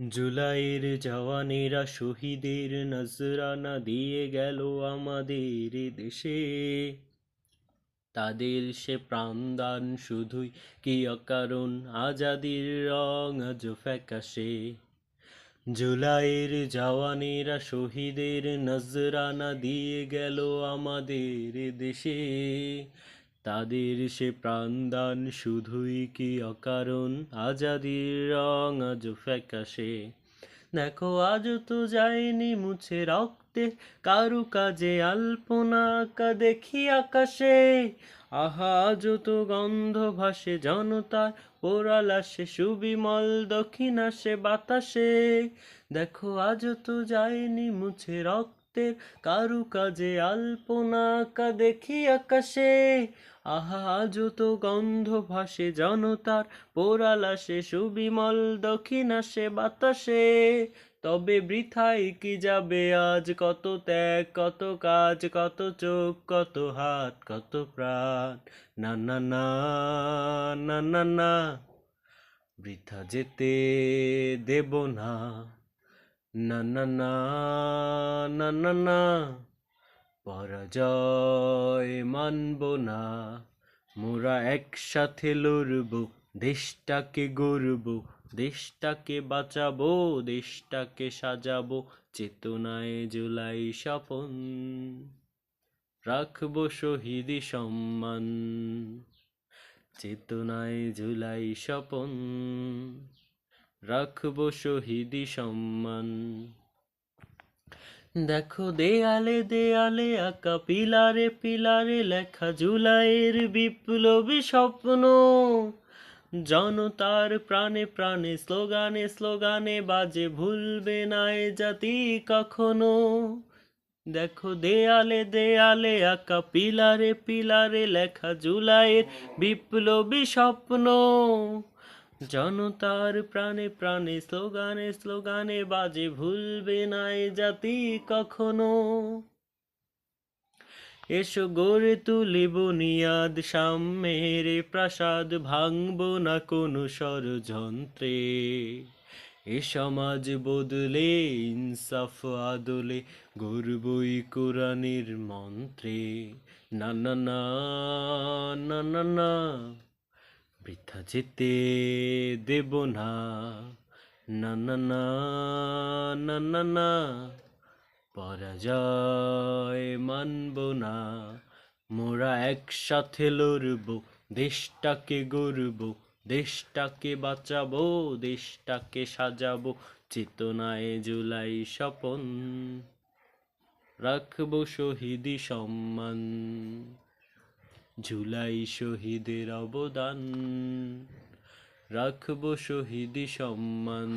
জুলাইয়ের জওয়ানেরা শহীদের নজরানা দিয়ে গেল আমাদের দেশে। তাদের সে প্রাণদান শুধুই কি অকারণ, আজাদির রং আজ ফ্যাকাশে। জুলাইয়ের জওয়ানেরা শহীদের নজরানা দিয়ে গেল আমাদের দেশে। তাদের সে প্রাণদান শুধুই কি অকারণ, আজাদির রং আজ ফ্যাকাশে। দেখো আজ তো যায়নি মুছে রক্তে কারু কাজে আলপনা আঁকা দেখি আকাশে। আহা আজ তো গন্ধ ভাসে জনতার পোড়া লাশে, সুবিমল দক্ষিণ আসে বাতাসে। দেখো আজ তো যায়নি মুছে রক্তের কারু কাজে আলপনা আঁকা দেখি আকাশে। আহা আজ তো গন্ধ ভাসে জনতার পোড়া লাশে, সুবিমল দক্ষিণ আসে বাতাসে। তবে বৃথায় কি যাবে আজ কত ত্যাগ, কত কাজ, কত চোখ, কত হাত, কত প্রাণ। না না না না না না, বৃথা যেতে দেব না। না না না না না না, পরাজয় মানব না। মোরা একসাথে লড়ব, দেশটাকে গড়ব, দেশটাকে বাঁচাবো, দেশটাকে সাজাবো। চেতনায় জুলাই স্বপন, রাখবো শহীদি সম্মান। চেতনায় জুলাই স্বপন, রাখবো শহীদি সম্মান। দেখো দেয়ালে দেয়ালে আঁকা, পিলারে পিলারে লেখা জুলাইয়ের বিপ্লবী স্বপ্ন। জনতার প্রাণে প্রাণে স্লোগানে স্লোগানে বাজে, ভুলবে না এ জাতি কখনো। দেখো দেয়ালে দেয়ালে আঁকা, পিলারে পিলারে লেখা জুলাইয়ের বিপ্লবী স্বপ্ন। জনতার প্রাণে প্রাণে স্লোগানে স্লোগানে বাজে, ভুলবে না এ জাতি কখনো। এসো গড়ে তুলি বুনিয়াদ সাম্যের প্রাসাদ, ভাঙব না কোনো ষড়যন্ত্রে। এ সমাজ বদলে ইনসাফ আদলে, গড়বই কোরআনের মন্ত্রে। না না না না না না, বৃথা যেতে দেব না। না না না না না না, পরাজয় মানব না। মোরা একসাথে লড়ব, দেশটাকে গড়ব, দেশটাকে বাঁচাবো, দেশটাকে সাজাবো। চেতনায় জুলাই স্বপন, রাখবো শহীদি সম্মান। জুলাই শহীদের অবদান, রাখবো শহীদি সম্মান।